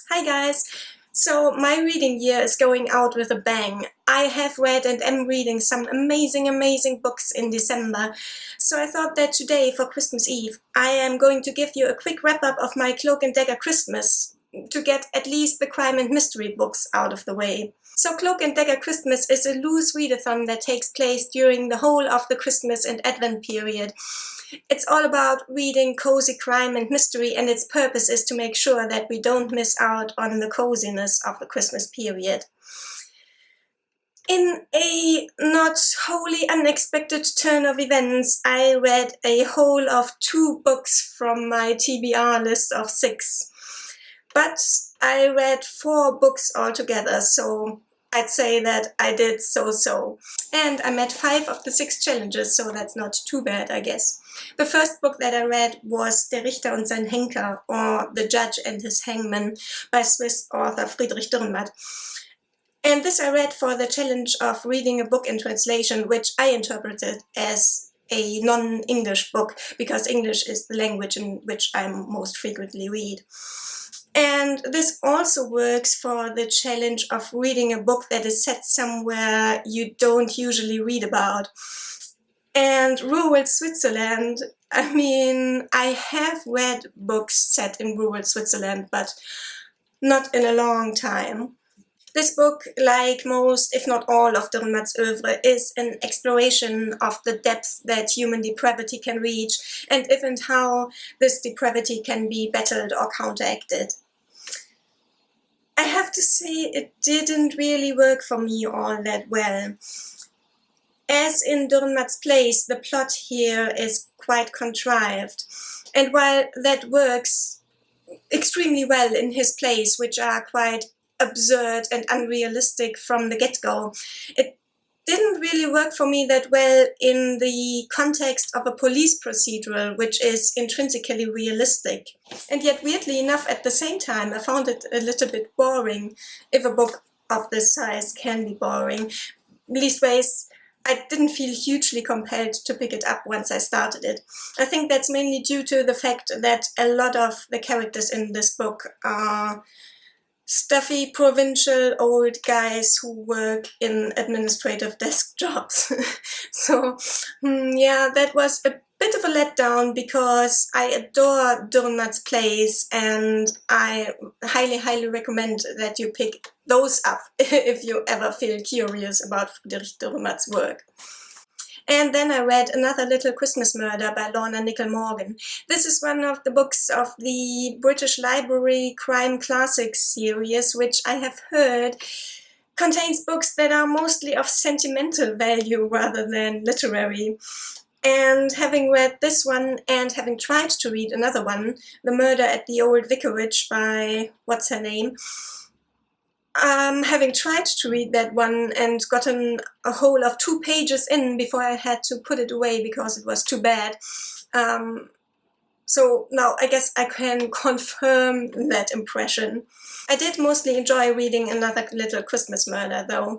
Hi guys! So my reading year is going out with a bang. I have read and am reading some amazing books in December. So I thought that today for Christmas Eve I am going to give you a quick wrap-up of my Cloak&Dagger Christmas to get at least the crime and mystery books out of the way. So Cloak&Dagger Christmas is a loose readathon that takes place during the whole of the Christmas and Advent period. It's all about reading cozy crime and mystery, and its purpose is to make sure that we don't miss out on the coziness of the Christmas period. In a not wholly unexpected turn of events, I read a whole of 2 books from my TBR list of 6. But I read 4 books altogether, so I'd say that I did so-so. And I met 5 of the 6 challenges, so that's not too bad, I guess. The first book that I read was Der Richter und sein Henker, or The Judge and His Hangman, by Swiss author Friedrich Dürrenmatt. And this I read for the challenge of reading a book in translation, which I interpreted as a non-English book, because English is the language in which I most frequently read. And this also works for the challenge of reading a book that is set somewhere you don't usually read about. And rural Switzerland, I mean, I have read books set in rural Switzerland, but not in a long time. This book, like most, if not all, of Dürrenmatt's oeuvre, is an exploration of the depths that human depravity can reach, and if and how this depravity can be battled or counteracted. I have to say it didn't really work for me all that well. As in Dürrenmatt's plays, the plot here is quite contrived, and while that works extremely well in his plays, which are quite absurd and unrealistic from the get-go, it didn't really work for me that well in the context of a police procedural, which is intrinsically realistic. And yet, weirdly enough, at the same time, I found it a little bit boring, if a book of this size can be boring. Leastways, I didn't feel hugely compelled to pick it up once I started it. I think that's mainly due to the fact that a lot of the characters in this book are stuffy, provincial old guys who work in administrative desk jobs. So, yeah, that was a bit of a letdown, because I adore Dürrenmatt's plays, and I highly recommend that you pick those up if you ever feel curious about Friedrich Dürrenmatt's work. And then I read Another Little Christmas Murder by Lorna Nicholl. This is one of the books of the British Library Crime Classics series, which I have heard contains books that are mostly of sentimental value rather than literary. And having read this one, and having tried to read another one, The Murder at the Old Vicarage by what's-her-name, having tried to read that one and gotten a whole of 2 pages in before I had to put it away because it was too bad. So now I guess I can confirm that impression. I did mostly enjoy reading Another Little Christmas Murder, though.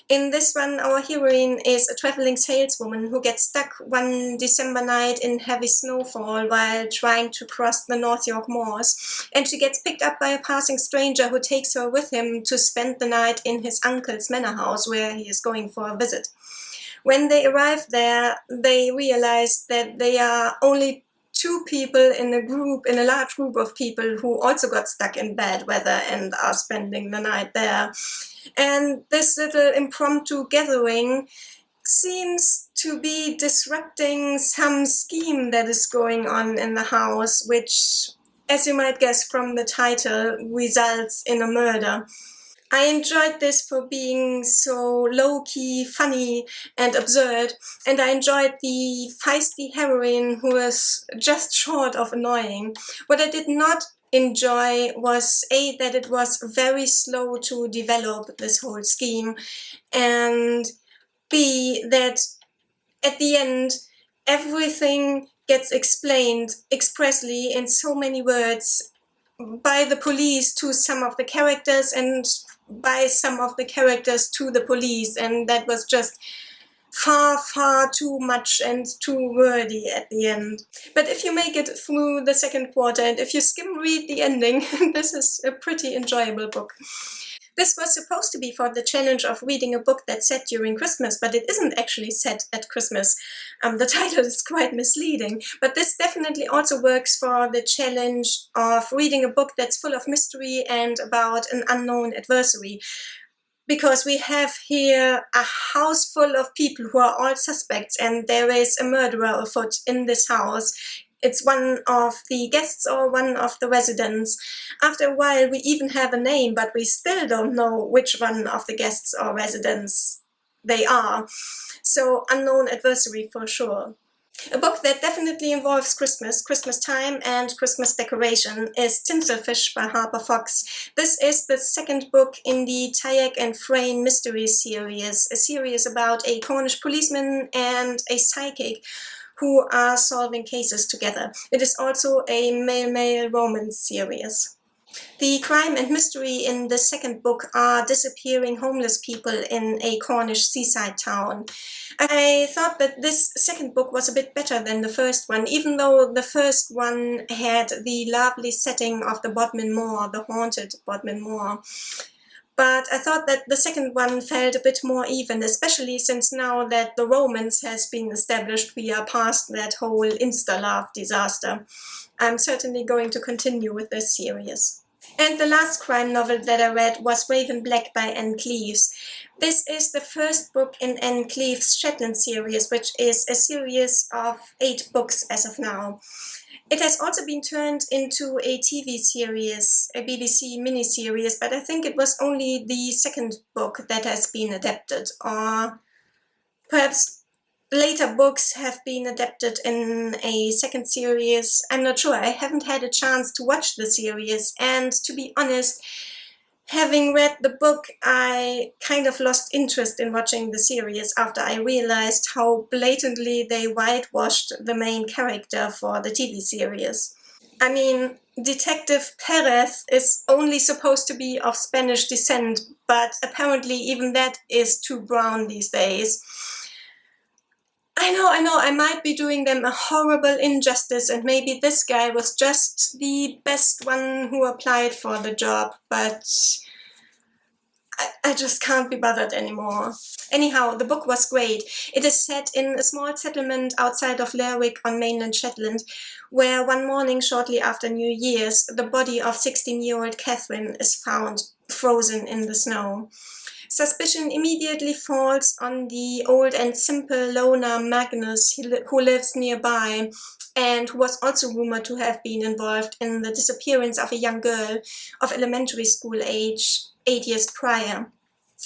In this one, our heroine is a traveling saleswoman who gets stuck one December night in heavy snowfall while trying to cross the North York moors, and she gets picked up by a passing stranger who takes her with him to spend the night in his uncle's manor house, where he is going for a visit. When they arrive there, they realize that they are only 2 people in a large group of people who also got stuck in bad weather and are spending the night there. And this little impromptu gathering seems to be disrupting some scheme that is going on in the house, which, as you might guess from the title, results in a murder. I enjoyed this for being so low-key, funny, and absurd, and I enjoyed the feisty heroine who was just short of annoying. What I did not enjoy was A, that it was very slow to develop this whole scheme, and B, that at the end everything gets explained expressly in so many words by the police to some of the characters, and by some of the characters to the police, and that was just far, far too much and too wordy at the end. But if you make it through the second quarter and if you skim read the ending, this is a pretty enjoyable book. This was supposed to be for the challenge of reading a book that's set during Christmas, but it isn't actually set at Christmas. The title is quite misleading, but this definitely also works for the challenge of reading a book that's full of mystery and about an unknown adversary. Because we have here a house full of people who are all suspects, and there is a murderer afoot in this house. It's one of the guests or one of the residents. After a while, we even have a name, but we still don't know which one of the guests or residents they are. So, unknown adversary for sure. A book that definitely involves Christmas, Christmas time, and Christmas decoration is Sinful Fish by Harper. This is the second book in the Tyack and Frayne mystery series, a series about a Cornish policeman and a psychic who are solving cases together. It is also a male-male romance series. The crime and mystery in the second book are disappearing homeless people in a Cornish seaside town. I thought that this second book was a bit better than the first one, even though the first one had the lovely setting of the Bodmin Moor, the haunted Bodmin Moor. But I thought that the second one felt a bit more even, especially since now that the romance has been established, we are past that whole insta-love disaster. I'm certainly going to continue with this series. And the last crime novel that I read was Ravenblack by Cleeves. This is the first book in Cleeves' Shetland series, which is a series of 8 books as of now. It has also been turned into a TV series, a BBC miniseries, but I think it was only the second book that has been adapted, or perhaps later books have been adapted in a second series. I'm not sure. I haven't had a chance to watch the series, and to be honest, having read the book, I kind of lost interest in watching the series after I realized how blatantly they whitewashed the main character for the TV series. I mean, Detective Perez is only supposed to be of Spanish descent, but apparently even that is too brown these days. I know, I might be doing them a horrible injustice, and maybe this guy was just the best one who applied for the job, but I just can't be bothered anymore. Anyhow, the book was great. It is set in a small settlement outside of Lerwick on mainland Shetland, where one morning shortly after New Year's, the body of 16-year-old Catherine is found frozen in the snow. Suspicion immediately falls on the old and simple Lorna Magnus, who lives nearby, and who was also rumored to have been involved in the disappearance of a young girl of elementary school age 8 years prior.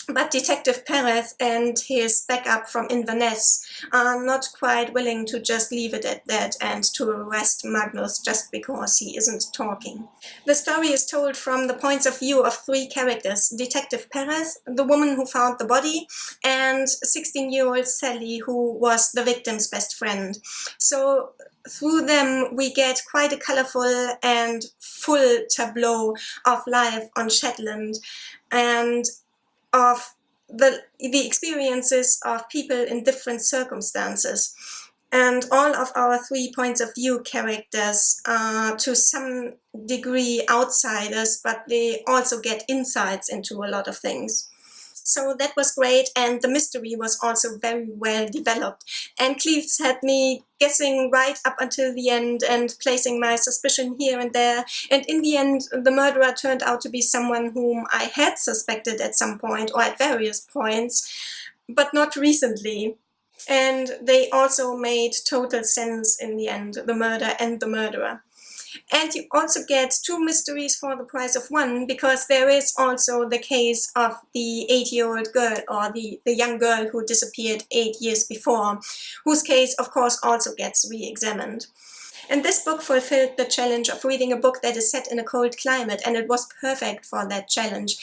But Detective Perez and his backup from Inverness are not quite willing to just leave it at that and to arrest Magnus just because he isn't talking. The story is told from the points of view of 3 characters: Detective Perez, the woman who found the body, and 16-year-old Sally, who was the victim's best friend. So through them we get quite a colorful and full tableau of life on Shetland, and of the experiences of people in different circumstances. And all of our 3 points of view characters are to some degree outsiders, but they also get insights into a lot of things. So that was great, and the mystery was also very well developed. And Cleeves had me guessing right up until the end and placing my suspicion here and there. And in the end, the murderer turned out to be someone whom I had suspected at some point or at various points, but not recently. And they also made total sense in the end, the murder and the murderer. And you also get 2 mysteries for the price of 1, because there is also the case of the 8-year-old girl, or the young girl who disappeared 8 years before, whose case of course also gets re-examined. And this book fulfilled the challenge of reading a book that is set in a cold climate, and it was perfect for that challenge,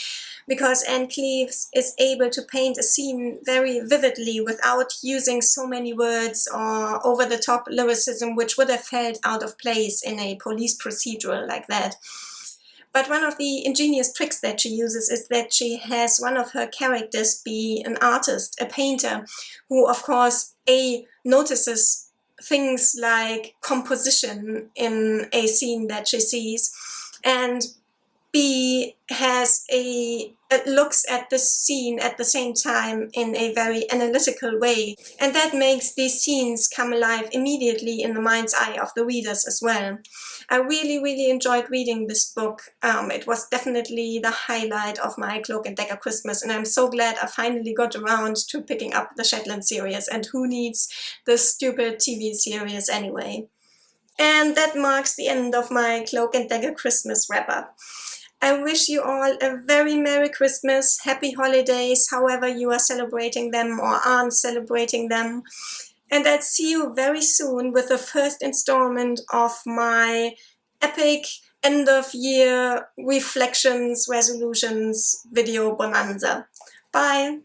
because Cleeves is able to paint a scene very vividly without using so many words or over-the-top lyricism, which would have felt out of place in a police procedural like that. But one of the ingenious tricks that she uses is that she has one of her characters be an artist, a painter, who of course notices things like composition in a scene that she sees, and B looks at the scene at the same time in a very analytical way, and that makes these scenes come alive immediately in the mind's eye of the readers as well. I really enjoyed reading this book. It was definitely the highlight of my Cloak&Dagger Christmas, and I'm so glad I finally got around to picking up the Shetland series, and who needs this stupid TV series anyway. And that marks the end of my Cloak&Dagger Christmas wrap-up. I wish you all a very Merry Christmas, Happy Holidays, however you are celebrating them or aren't celebrating them. And I'll see you very soon with the first installment of my epic end-of-year reflections, resolutions video bonanza. Bye!